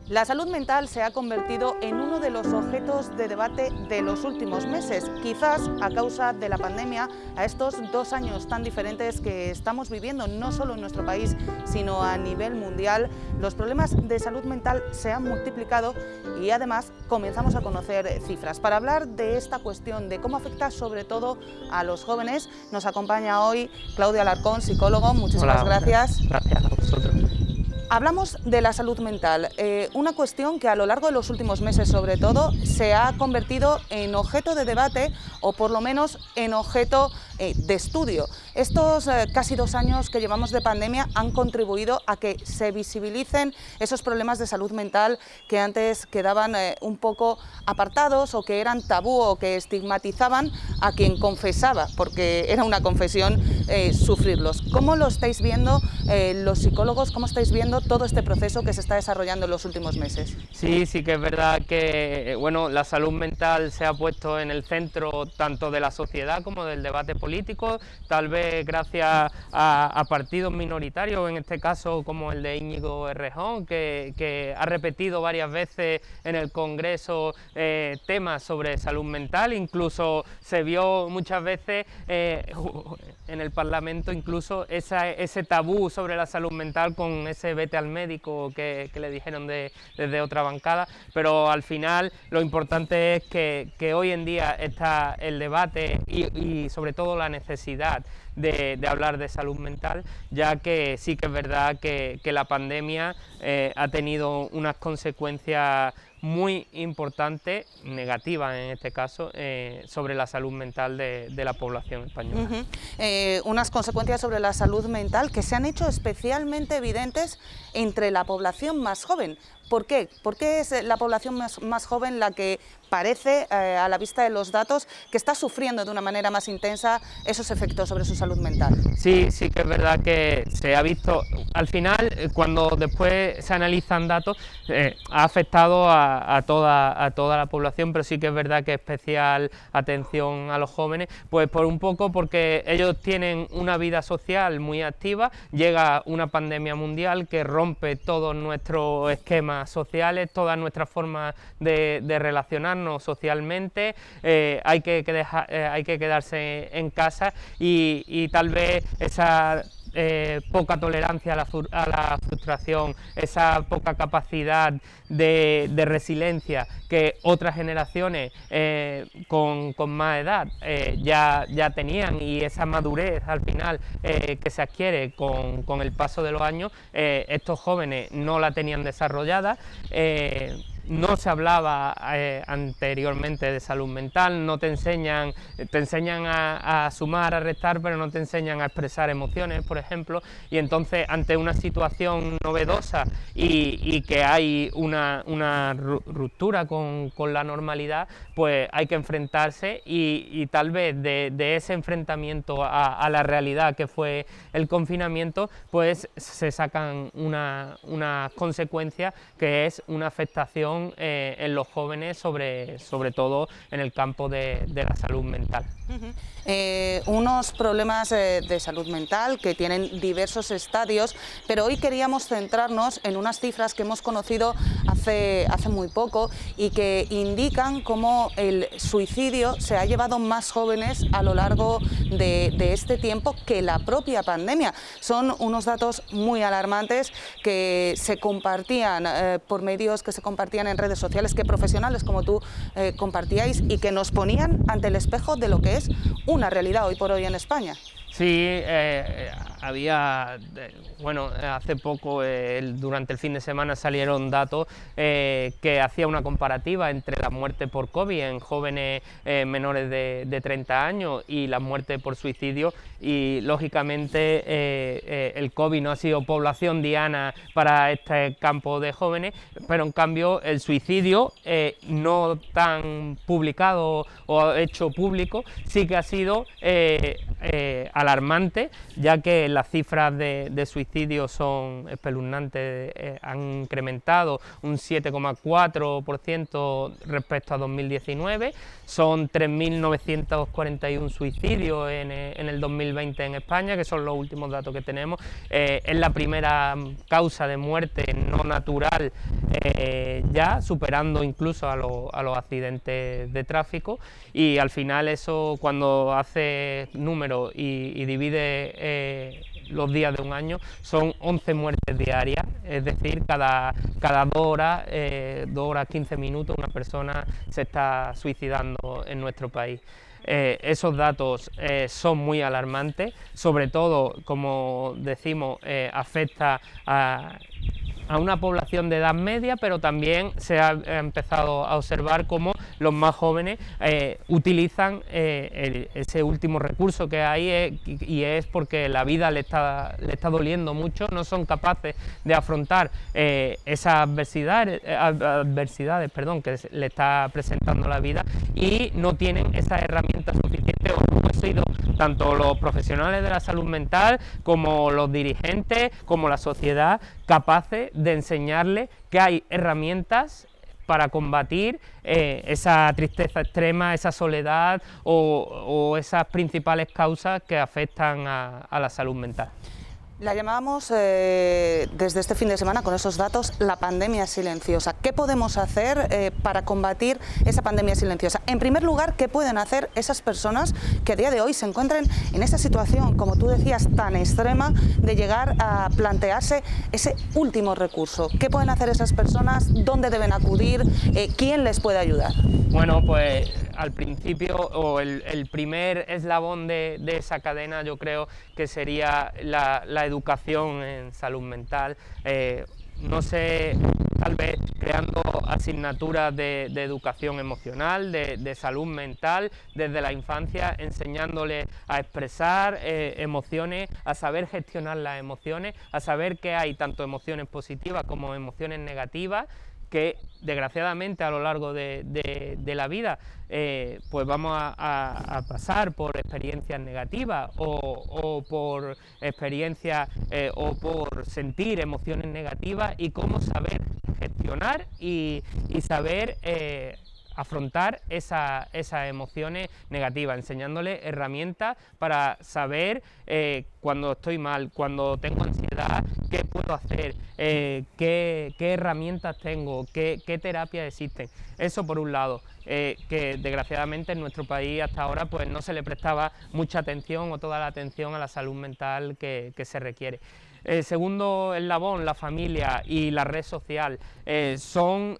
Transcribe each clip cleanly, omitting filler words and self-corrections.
La salud mental se ha convertido en uno de los objetos de debate de los últimos meses, quizás a causa de la pandemia, a estos 2 años tan diferentes que estamos viviendo, no solo en nuestro país, sino a nivel mundial. Los problemas de salud mental se han multiplicado y además comenzamos a conocer cifras. Para hablar de esta cuestión, de cómo afecta sobre todo a los jóvenes, nos acompaña hoy Claudio Alarcón, psicólogo. Muchísimas gracias. Gracias a vosotros. Hablamos de la salud mental, una cuestión que a lo largo de los últimos meses sobre todo se ha convertido en objeto de debate o por lo menos en objeto de estudio. Estos casi 2 años que llevamos de pandemia han contribuido a que se visibilicen esos problemas de salud mental que antes quedaban un poco apartados o que eran tabú o que estigmatizaban a quien confesaba, porque era una confesión sufrirlos. ¿Cómo lo estáis viendo los psicólogos? ¿Cómo estáis viendo todo este proceso que se está desarrollando en los últimos meses? Sí que es verdad que la salud mental se ha puesto en el centro tanto de la sociedad como del debate político, tal vez gracias a partidos minoritarios, en este caso como el de Íñigo Errejón, que ha repetido varias veces en el Congreso temas sobre salud mental. Incluso se vio muchas veces en el Parlamento incluso ese tabú sobre la salud mental con ese vete al médico que le dijeron desde otra bancada, pero al final lo importante es que hoy en día está el debate y sobre todo la necesidad de hablar de salud mental, ya que sí que es verdad que la pandemia ha tenido unas consecuencias muy importante, negativa en este caso, sobre la salud mental de la población española. Unas consecuencias sobre la salud mental que se han hecho especialmente evidentes entre la población más joven. ¿Por qué? ¿Por qué es la población más joven la que parece, a la vista de los datos, que está sufriendo de una manera más intensa esos efectos sobre su salud mental? Sí que es verdad que se ha visto, al final, cuando después se analizan datos, ha afectado a toda la población, pero sí que es verdad que especial atención a los jóvenes, pues por un poco porque ellos tienen una vida social muy activa, llega una pandemia mundial que rompe todos nuestros esquemas sociales, todas nuestras formas de relacionarnos socialmente, hay que quedarse en casa y tal vez esa poca tolerancia a la frustración, esa poca capacidad de resiliencia que otras generaciones con más edad ya tenían, y esa madurez al final que se adquiere con el paso de los años, estos jóvenes no la tenían desarrollada. No se hablaba anteriormente de salud mental, no te enseñan a sumar, a restar, pero no te enseñan a expresar emociones, por ejemplo, y entonces ante una situación novedosa y que hay una ruptura con la normalidad, pues hay que enfrentarse y tal vez de ese enfrentamiento a la realidad que fue el confinamiento, pues se sacan una consecuencia que es una afectación en los jóvenes, sobre todo en el campo de la salud mental. Unos problemas de salud mental que tienen diversos estadios, pero hoy queríamos centrarnos en unas cifras que hemos conocido hace muy poco y que indican cómo el suicidio se ha llevado más jóvenes a lo largo de este tiempo que la propia pandemia. Son unos datos muy alarmantes que se compartían por medios, que se compartían en redes sociales, que profesionales como tú compartíais y que nos ponían ante el espejo de lo que es una realidad hoy por hoy en España. Sí, había, hace poco, durante el fin de semana salieron datos que hacía una comparativa entre la muerte por COVID en jóvenes menores de 30 años y la muerte por suicidio, y lógicamente el COVID no ha sido población diana para este campo de jóvenes, pero en cambio el suicidio no tan publicado o hecho público sí que ha sido alarmante, ya que las cifras de suicidio son espeluznantes, han incrementado un 7,4% respecto a 2019, son 3.941 suicidios en el 2020 en España, que son los últimos datos que tenemos. Es la primera causa de muerte no natural ya, superando incluso a los accidentes de tráfico, y al final eso, cuando hace números y divide los días de un año, son 11 muertes diarias, es decir, cada 2 horas, 2 horas 15 minutos, una persona se está suicidando en nuestro país. Esos datos son muy alarmantes, sobre todo, como decimos, afecta a una población de edad media, pero también se ha empezado a observar cómo los más jóvenes utilizan ese último recurso que hay, y es porque la vida le está doliendo mucho, no son capaces de afrontar esas adversidades, que le está presentando la vida, y no tienen esas herramientas suficientes, o no han sido tanto los profesionales de la salud mental como los dirigentes, como la sociedad, capaces de enseñarles que hay herramientas para combatir esa tristeza extrema, esa soledad o esas principales causas que afectan a la salud mental. La llamábamos desde este fin de semana con esos datos la pandemia silenciosa. ¿Qué podemos hacer para combatir esa pandemia silenciosa? En primer lugar, ¿qué pueden hacer esas personas que a día de hoy se encuentran en esa situación, como tú decías, tan extrema, de llegar a plantearse ese último recurso? ¿Qué pueden hacer esas personas? ¿Dónde deben acudir? ¿Quién les puede ayudar? Bueno, pues al principio, o el primer eslabón de esa cadena, yo creo que sería la educación en salud mental. No sé, tal vez creando asignaturas de educación emocional, de salud mental, desde la infancia, enseñándoles a expresar emociones, a saber gestionar las emociones, a saber que hay tanto emociones positivas como emociones negativas, que desgraciadamente a lo largo de la vida pues vamos a pasar por experiencias negativas o por experiencias o por sentir emociones negativas, y cómo saber gestionar y saber afrontar esas emociones negativas, enseñándoles herramientas para saber cuando estoy mal, cuando tengo ansiedad, qué puedo hacer, qué herramientas tengo, qué terapias existen. Eso por un lado, que desgraciadamente en nuestro país hasta ahora pues no se le prestaba mucha atención, o toda la atención a la salud mental que se requiere. El segundo eslabón, la familia y la red social, son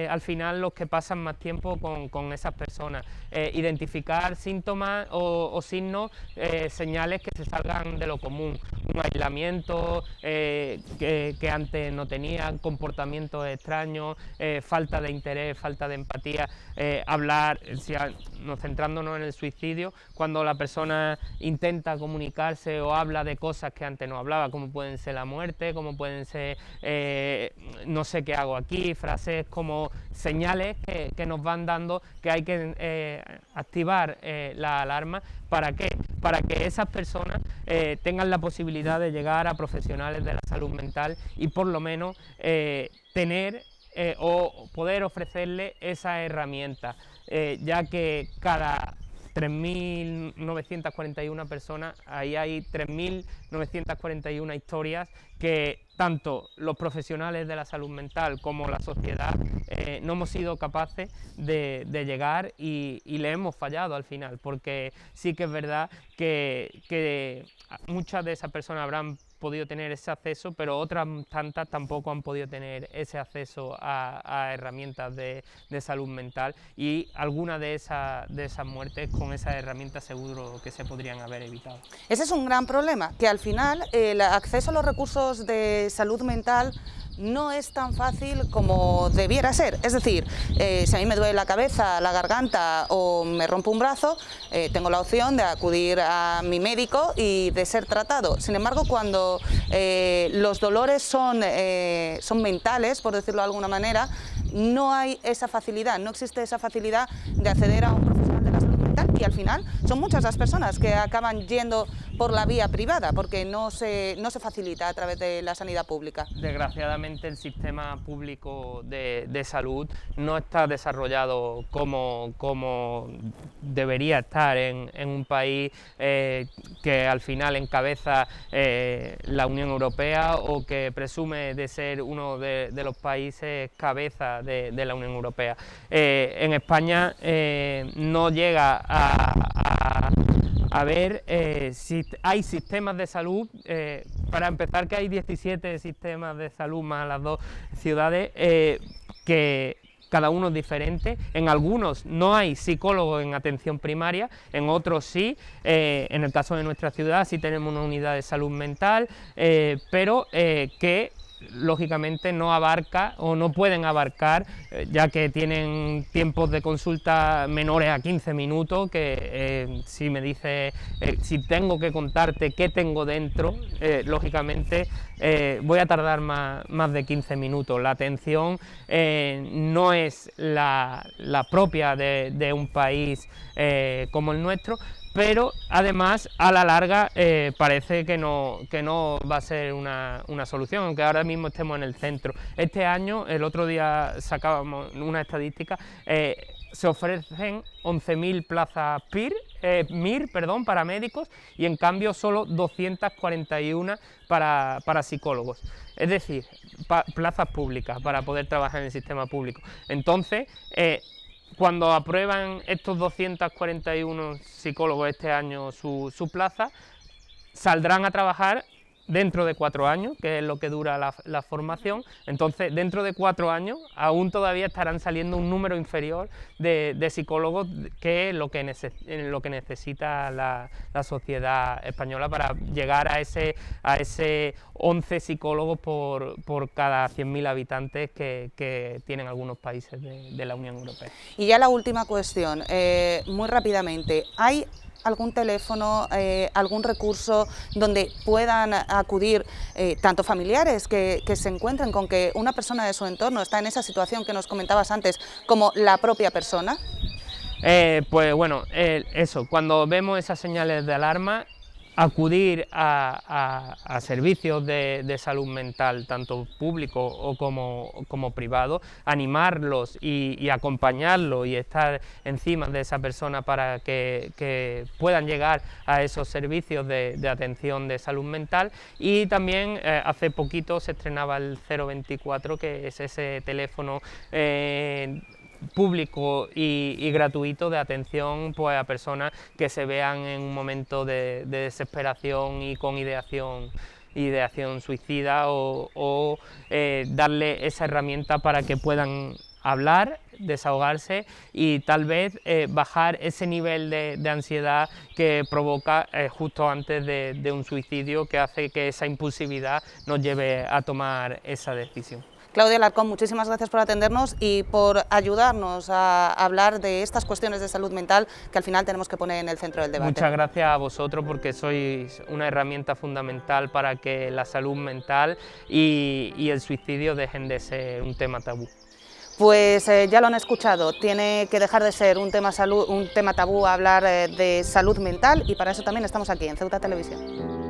al final los que pasan más tiempo con esas personas. Identificar síntomas o signos, señales que se salgan de lo común, un aislamiento que antes no tenían, comportamientos extraños, falta de interés, falta de empatía, hablar, centrándonos en el suicidio, cuando la persona intenta comunicarse o habla de cosas que antes no hablaba, como pueden ser la muerte, como pueden ser no sé qué hago aquí, frases como señales que nos van dando que hay que activar la alarma. ¿Para qué? Para que esas personas tengan la posibilidad de llegar a profesionales de la salud mental y por lo menos tener o poder ofrecerles esa herramienta, ya que cada 3.941 personas, ahí hay 3.941 historias que tanto los profesionales de la salud mental como la sociedad no hemos sido capaces de llegar, y le hemos fallado al final, porque sí que es verdad que muchas de esas personas habrán podido tener ese acceso, pero otras tantas tampoco han podido tener ese acceso a herramientas de salud mental, y algunas de esas muertes con esas herramientas seguro que se podrían haber evitado. Ese es un gran problema, que al final el acceso a los recursos de salud mental no es tan fácil como debiera ser. Es decir, si a mí me duele la cabeza, la garganta o me rompo un brazo, tengo la opción de acudir a mi médico y de ser tratado. Sin embargo, cuando los dolores son mentales, por decirlo de alguna manera, no hay esa facilidad, no existe esa facilidad de acceder a un profesional de la salud mental, y al final son muchas las personas que acaban yendo por la vía privada porque no se facilita a través de la sanidad pública. Desgraciadamente el sistema público de salud no está desarrollado como debería estar en un país que al final encabeza la Unión Europea o que presume de ser uno de los países cabeza de la Unión Europea. En España no llega a ver si hay sistemas de salud, para empezar que hay 17 sistemas de salud más las 2 ciudades, que cada uno es diferente. En algunos no hay psicólogos en atención primaria, en otros sí. En el caso de nuestra ciudad sí tenemos una unidad de salud mental, pero que lógicamente no abarca o no pueden abarcar, ya que tienen tiempos de consulta menores a 15 minutos, que si me dice, si tengo que contarte qué tengo dentro, lógicamente voy a tardar más de 15 minutos. La atención no es la propia de un país como el nuestro, pero además a la larga parece que no va a ser una solución, aunque ahora mismo estemos en el centro. Este año, el otro día sacábamos una estadística, se ofrecen 11.000 plazas MIR, para médicos, y en cambio solo 241 para psicólogos, es decir, plazas públicas para poder trabajar en el sistema público. Entonces, cuando aprueban estos 241 psicólogos este año su plaza, saldrán a trabajar dentro de 4 años, que es lo que dura la formación. Entonces, dentro de 4 años, aún todavía estarán saliendo un número inferior de psicólogos, que es lo que necesita la sociedad española para llegar a ese 11 psicólogos por cada 100.000 habitantes que tienen algunos países de la Unión Europea. Y ya la última cuestión, muy rápidamente, ¿hay algún teléfono, algún recurso donde puedan acudir tanto familiares que se encuentren con que una persona de su entorno está en esa situación que nos comentabas antes, como la propia persona? Pues bueno, eso, cuando vemos esas señales de alarma, acudir a servicios de salud mental, tanto público o como privado, animarlos y acompañarlos y estar encima de esa persona para que puedan llegar a esos servicios de atención de salud mental. Y también hace poquito se estrenaba el 024, que es ese teléfono público y gratuito de atención, pues, a personas que se vean en un momento de desesperación y con ideación suicida, o darle esa herramienta para que puedan hablar, desahogarse y tal vez bajar ese nivel de ansiedad que provoca justo antes de un suicidio, que hace que esa impulsividad nos lleve a tomar esa decisión. Claudia Alarcón, muchísimas gracias por atendernos y por ayudarnos a hablar de estas cuestiones de salud mental que al final tenemos que poner en el centro del debate. Muchas gracias a vosotros, porque sois una herramienta fundamental para que la salud mental y el suicidio dejen de ser un tema tabú. Pues ya lo han escuchado, tiene que dejar de ser un tema tabú hablar de salud mental, y para eso también estamos aquí en Ceuta Televisión.